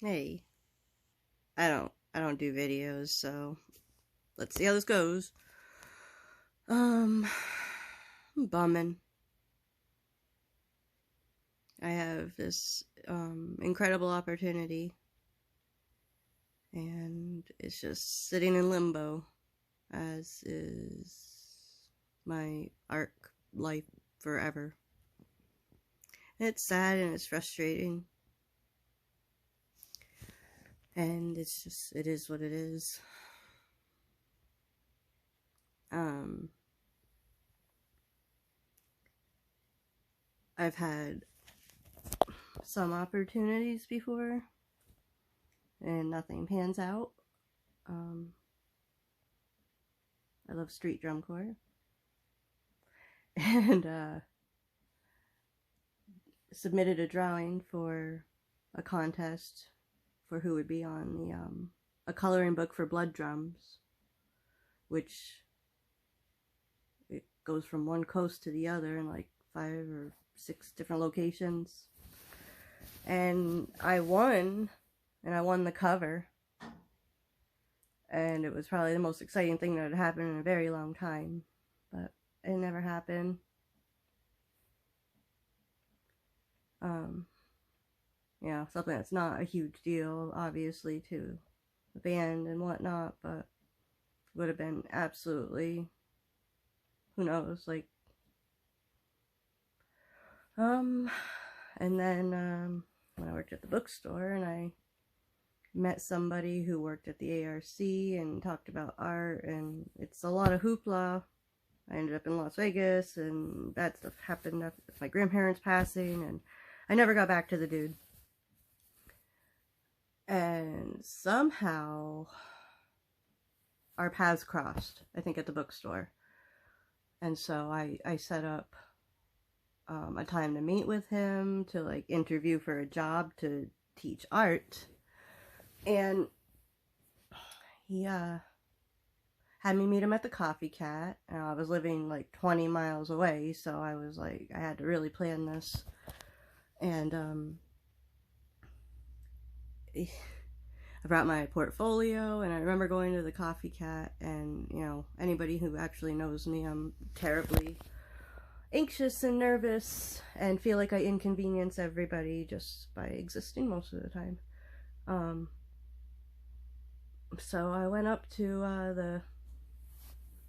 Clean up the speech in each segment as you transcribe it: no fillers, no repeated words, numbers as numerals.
Hey, I don't do videos, so let's see how this goes. I'm bumming. I have this incredible opportunity, and it's just sitting in limbo, as is my arc life forever. It's sad and it's frustrating, and it is what it is. Um, I've had some opportunities before, and nothing pans out. Um, I love street drum corps, and submitted a drawing for a contest for who would be on the a coloring book for blood drums, which it goes from one coast to the other in like 5 or 6 different locations. And I won, and I won the cover. And it was probably the most exciting thing that had happened in a very long time, but it never happened. Something that's not a huge deal, obviously, to the band and whatnot, but would have been absolutely, who knows, like, and then, when I worked at the bookstore, and I met somebody who worked at the ARC and talked about art, and it's a lot of hoopla. I ended up in Las Vegas, and bad stuff happened with my grandparents passing, and I never got back to the dude. And somehow our paths crossed, I think, at the bookstore. And so I set up a time to meet with him, to like interview for a job to teach art. And he had me meet him at the Coffee Cat, and I was living like 20 miles away, so I was like, I had to really plan this. And I brought my portfolio, and I remember going to the Coffee Cat, and, you know, anybody who actually knows me, I'm terribly anxious and nervous, and feel like I inconvenience everybody just by existing most of the time. So I went up to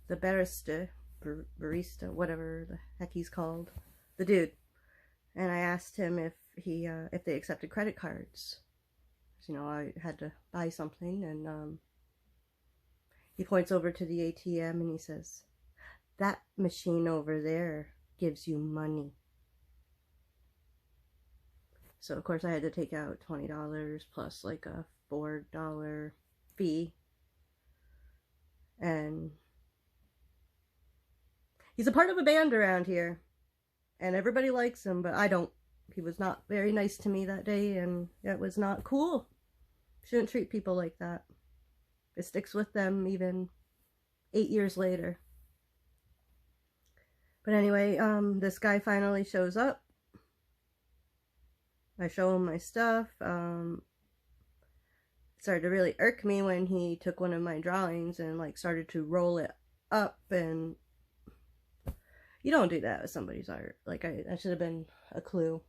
the barista, whatever the heck he's called, the dude, and I asked him if they accepted credit cards. You know, I had to buy something, and he points over to the ATM and he says, "That machine over there gives you money." So of course I had to take out $20 plus like a $4 fee, and he's a part of a band around here, and everybody likes him, but I don't. He was not very nice to me that day, and it was not cool. Shouldn't treat people like that. It sticks with them even 8 years later. But anyway, this guy finally shows up. I show him my stuff. It started to really irk me when he took one of my drawings and like started to roll it up, and you don't do that with somebody's art. Like, I should have been a clue.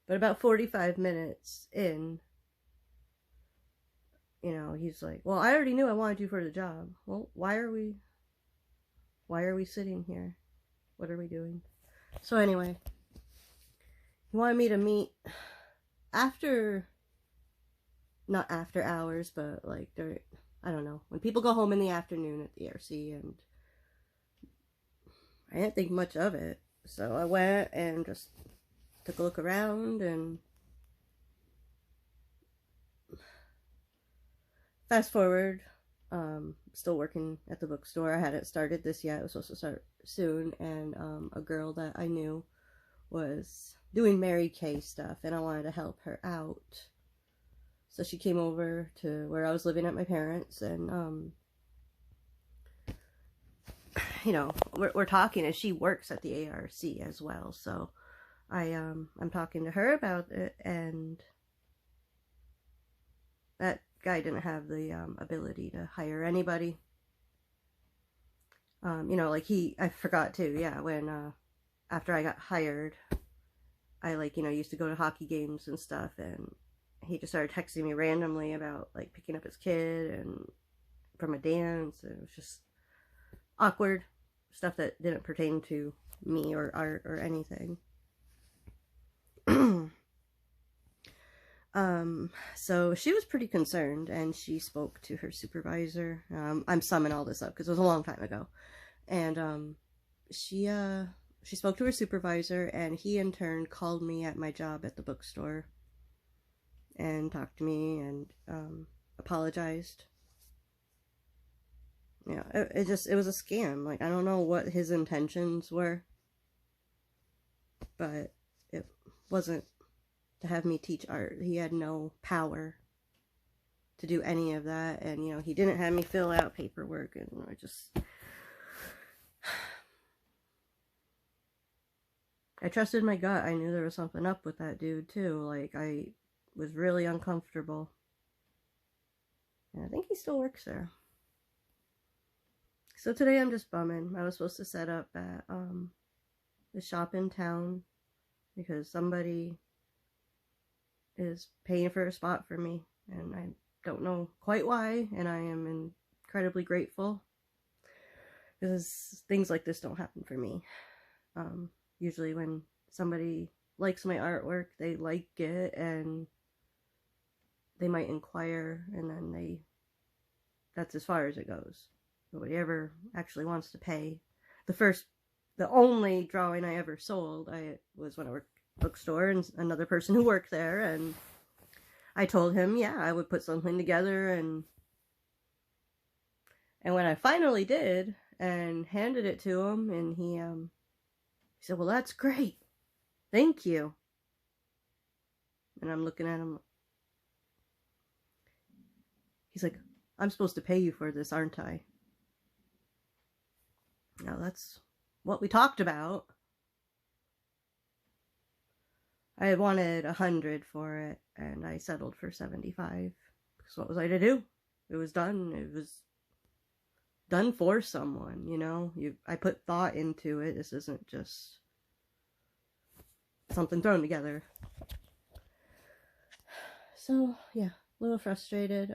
But about 45 minutes in, you know, he's like, "Well, I already knew I wanted you for the job." Well, why are we sitting here? What are we doing? So anyway, he wanted me to meet after, not after hours, but like during, I don't know, when people go home in the afternoon at the ARC, and I didn't think much of it. So I went and just took a look around, and fast forward, still working at the bookstore. I hadn't started this yet. I was supposed to start soon, and a girl that I knew was doing Mary Kay stuff, and I wanted to help her out. So she came over to where I was living at my parents', and you know, we're talking, and she works at the ARC as well. So I'm talking to her about it, and that guy didn't have the ability to hire anybody. You know, like I forgot too, yeah, when after I got hired, I, like, you know, used to go to hockey games and stuff, and he just started texting me randomly about, like, picking up his kid and from a dance, and it was just awkward stuff that didn't pertain to me or art or anything. So she was pretty concerned, and she spoke to her supervisor. I'm summing all this up because it was a long time ago. And she spoke to her supervisor, and he in turn called me at my job at the bookstore and talked to me and apologized. Yeah, it was a scam. Like, I don't know what his intentions were, but it wasn't to have me teach art. He had no power to do any of that, and, you know, he didn't have me fill out paperwork, and I just... I trusted my gut. I knew there was something up with that dude, too. Like, I was really uncomfortable. And I think he still works there. So today I'm just bumming. I was supposed to set up at the shop in town because somebody is paying for a spot for me, and I don't know quite why, and I am incredibly grateful because things like this don't happen for me. Usually when somebody likes my artwork, they like it, and they might inquire, and then that's as far as it goes. Nobody ever actually wants to pay. The only drawing I ever sold, was when I worked at a bookstore, and another person who worked there, and I told him, yeah, I would put something together, and when I finally did, and handed it to him, and he said, well, that's great. Thank you. And I'm looking at him. He's like, I'm supposed to pay you for this, aren't I? Now, that's what we talked about. I had wanted 100 for it, and I settled for 75. Because what was I to do? It was done. It was done for someone, you know? I put thought into it. This isn't just something thrown together. So, yeah, a little frustrated.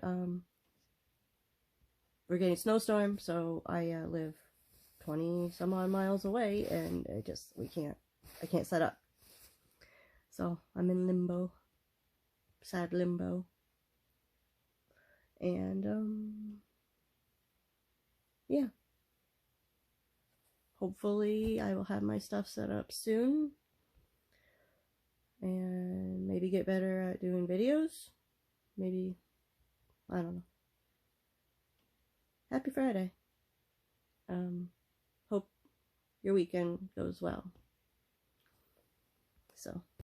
We're getting a snowstorm, so I live 20 some odd miles away, and I can't set up. So I'm in limbo. Sad limbo. And yeah. Hopefully I will have my stuff set up soon. And maybe get better at doing videos. Maybe, I don't know. Happy Friday. Hope your weekend goes well. So